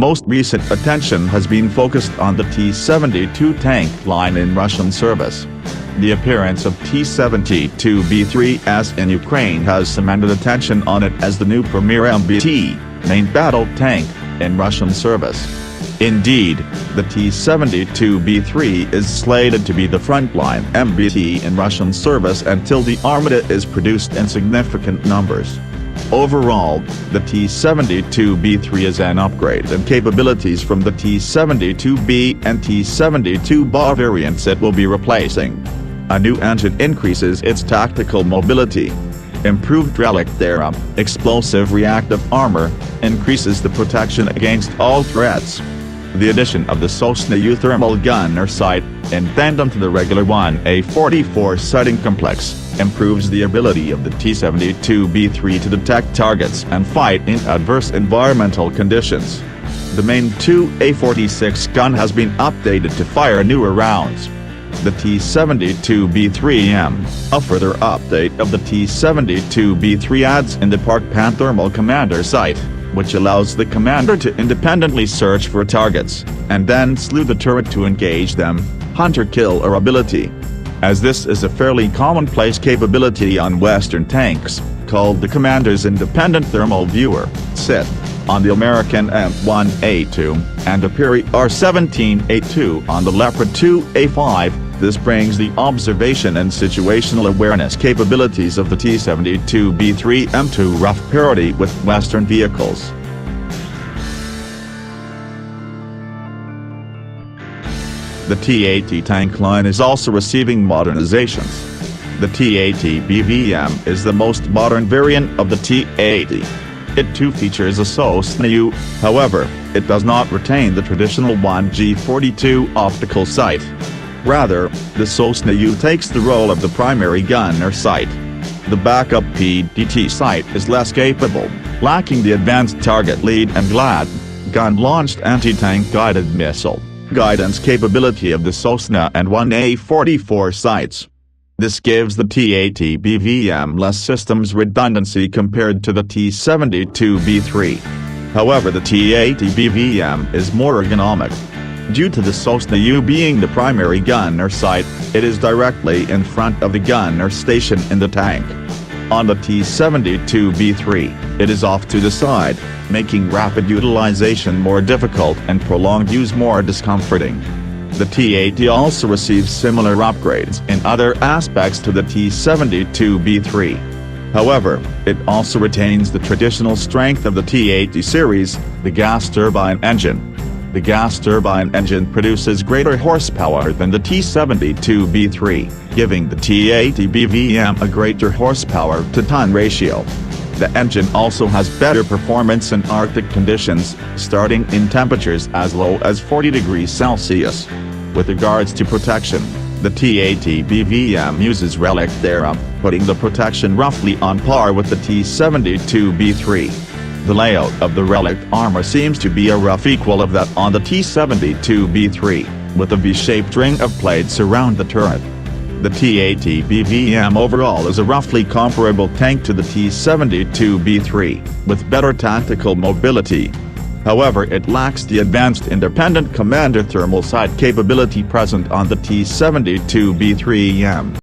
Most recent attention has been focused on the T-72 tank line in Russian service. The appearance of T-72B3S in Ukraine has cemented attention on it as the new premier MBT, main battle tank, in Russian service. Indeed, the T-72B3 is slated to be the frontline MBT in Russian service until the Armata is produced in significant numbers. Overall, the T-72B3 is an upgrade in capabilities from the T-72B and T-72BA variants it will be replacing. A new engine increases its tactical mobility. Improved Relikt ERA, explosive reactive armor, increases the protection against all threats. The addition of the Sosna-U thermal gunner sight, in tandem to the regular 1A44 sighting complex, improves the ability of the T-72B3 to detect targets and fight in adverse environmental conditions. The main 2A46 gun has been updated to fire newer rounds. The T-72B3M, a further update of the T-72B3, adds in the Park Pan thermal commander sight, which allows the commander to independently search for targets, and then slew the turret to engage them, hunter-kill or ability. As this is a fairly commonplace capability on Western tanks, called the Commander's Independent Thermal Viewer, SIT, on the American M1A2, and Aperi R17A2 on the Leopard 2A5, this brings the observation and situational awareness capabilities of the T-72B3M to rough parity with Western vehicles. The T-80 tank line is also receiving modernizations. The T-80 BVM is the most modern variant of the T-80. It too features a Sosna-U, however, it does not retain the traditional 1G42 optical sight. Rather, the Sosna-U takes the role of the primary gunner sight. The backup PDT sight is less capable, lacking the advanced target lead and GLAD, gun-launched anti-tank guided missile, guidance capability of the Sosna and 1A44 sights. This gives the T-80 BVM less systems redundancy compared to the T-72B3. However, the T-80 BVM is more ergonomic. Due to the Sosna-U being the primary gunner sight, it is directly in front of the gunner station in the tank. On the T-72B3, it is off to the side, making rapid utilization more difficult and prolonged use more discomforting. The T-80 also receives similar upgrades in other aspects to the T-72B3. However, it also retains the traditional strength of the T-80 series, the gas turbine engine. The gas turbine engine produces greater horsepower than the T-72B3, giving the T-80 BVM a greater horsepower-to-ton ratio. The engine also has better performance in Arctic conditions, starting in temperatures as low as 40 degrees Celsius. With regards to protection, the T-80 BVM uses Relikt ERA, putting the protection roughly on par with the T-72B3. The layout of the Relikt armor seems to be a rough equal of that on the T-72B3, with a V-shaped ring of plates around the turret. The T-80 BVM overall is a roughly comparable tank to the T-72B3, with better tactical mobility. However, it lacks the advanced independent commander thermal sight capability present on the T-72B3M.